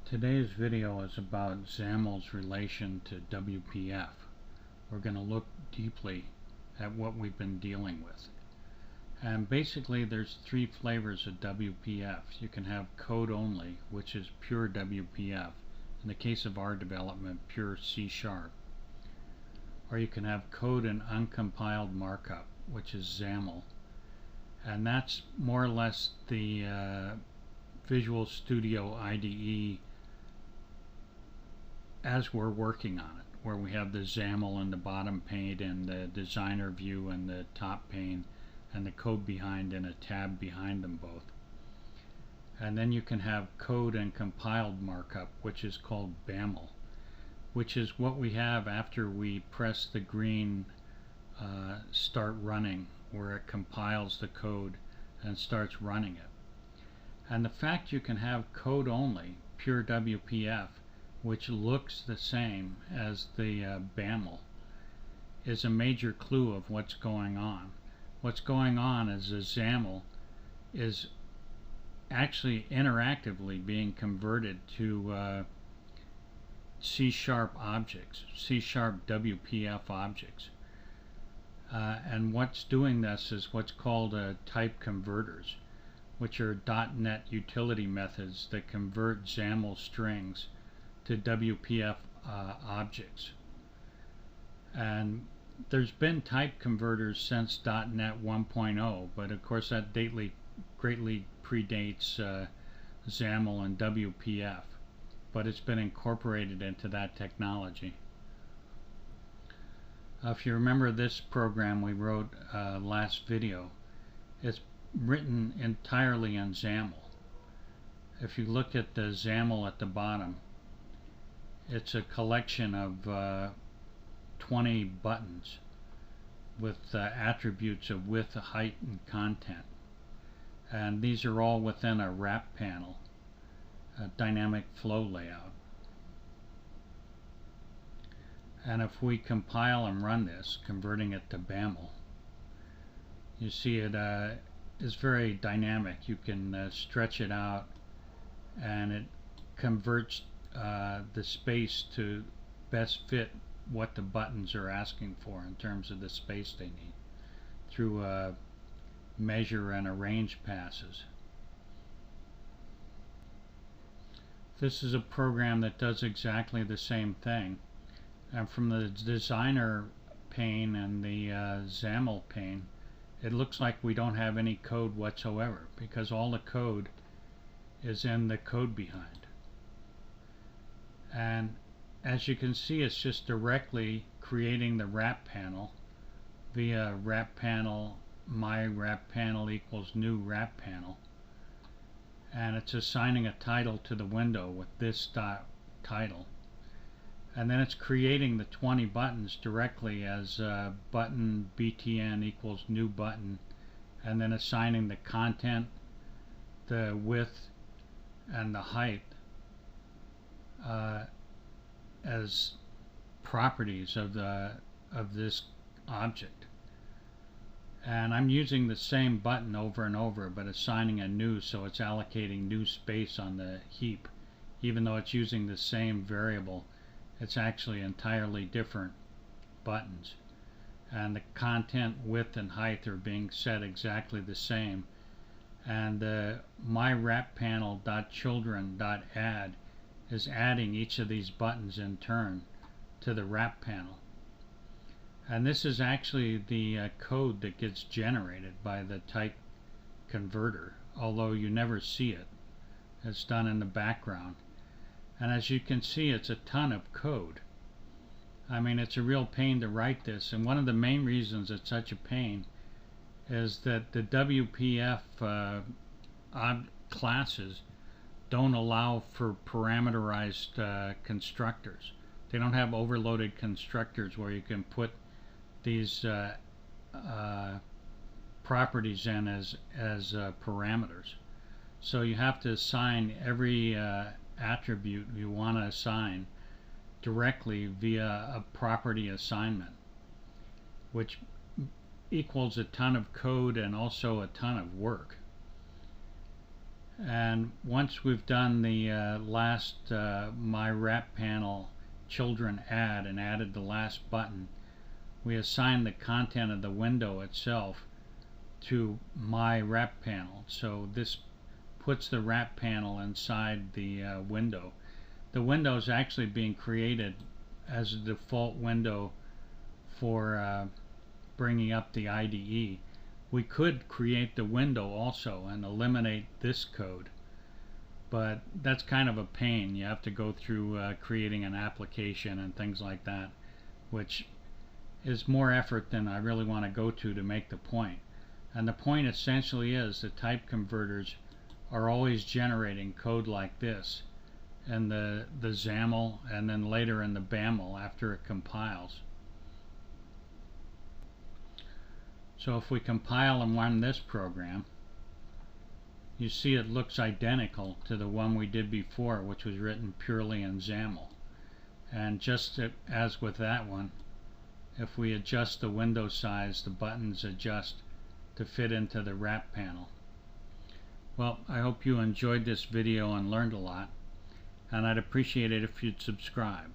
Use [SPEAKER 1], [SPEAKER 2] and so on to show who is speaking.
[SPEAKER 1] Today's video is about Xaml's relation to WPF. We're going to look deeply at what we've been dealing with. And basically there's three flavors of WPF. You can have code only, which is pure WPF. In the case of our development, pure C#. Or you can have code and uncompiled markup, which is Xaml. And that's more or less the Visual Studio IDE as we're working on it, where we have the Xaml in the bottom pane and the designer view in the top pane and the code behind and a tab behind them both. And then you can have code and compiled markup, which is called BAML, which is what we have after we press the green start running, where it compiles the code and starts running it. And the fact you can have code only, pure WPF, which looks the same as the BAML, is a major clue of what's going on. What's going on is the Xaml is actually interactively being converted to C# objects, C# WPF objects. And what's doing this is what's called type converters, which are .NET utility methods that convert Xaml strings to WPF objects. And there's been type converters since .NET 1.0, but of course that greatly predates Xaml and WPF, but it's been incorporated into that technology. If you remember this program we wrote last video, it's written entirely in Xaml. If you look at the Xaml at the bottom, it's a collection of 20 buttons with attributes of width, height, and content. And these are all within a wrap panel, a dynamic flow layout. And if we compile and run this, converting it to BAML, you see it is very dynamic. You can stretch it out, and it converts the space to best fit what the buttons are asking for in terms of the space they need through measure and arrange passes. This is a program that does exactly the same thing, and from the designer pane and the Xaml pane, it looks like we don't have any code whatsoever, because all the code is in the code behind. And as you can see, it's just directly creating the wrap panel via wrap panel, my wrap panel equals new wrap panel, and it's assigning a title to the window with this title, and then it's creating the 20 buttons directly as button btn equals new button, and then assigning the content, the width, and the height as properties of this object. And I'm using the same button over and over, but assigning a new, so it's allocating new space on the heap. Even though it's using the same variable, it's actually entirely different buttons. And the content, width, and height are being set exactly the same. And my wrap panel.Children.Add is adding each of these buttons in turn to the wrap panel. And this is actually the code that gets generated by the type converter, although you never see it. It's done in the background. And as you can see, it's a ton of code. I mean, it's a real pain to write this, and one of the main reasons it's such a pain is that the WPF classes don't allow for parameterized constructors. They don't have overloaded constructors where you can put these properties in as parameters. So you have to assign every attribute you want to assign directly via a property assignment, which equals a ton of code and also a ton of work. And once we've done the last My Wrap Panel Children.Add and added the last button, we assign the content of the window itself to My Wrap Panel. So this puts the wrap panel inside the window. The window is actually being created as a default window for bringing up the IDE. We could create the window also and eliminate this code, but that's kind of a pain. You have to go through creating an application and things like that, which is more effort than I really want to go to make the point. And the point essentially is the type converters are always generating code like this in the Xaml and then later in the BAML after it compiles. So if we compile and run this program, you see it looks identical to the one we did before, which was written purely in Xaml. And just as with that one, if we adjust the window size, the buttons adjust to fit into the wrap panel. Well, I hope you enjoyed this video and learned a lot, and I'd appreciate it if you'd subscribe.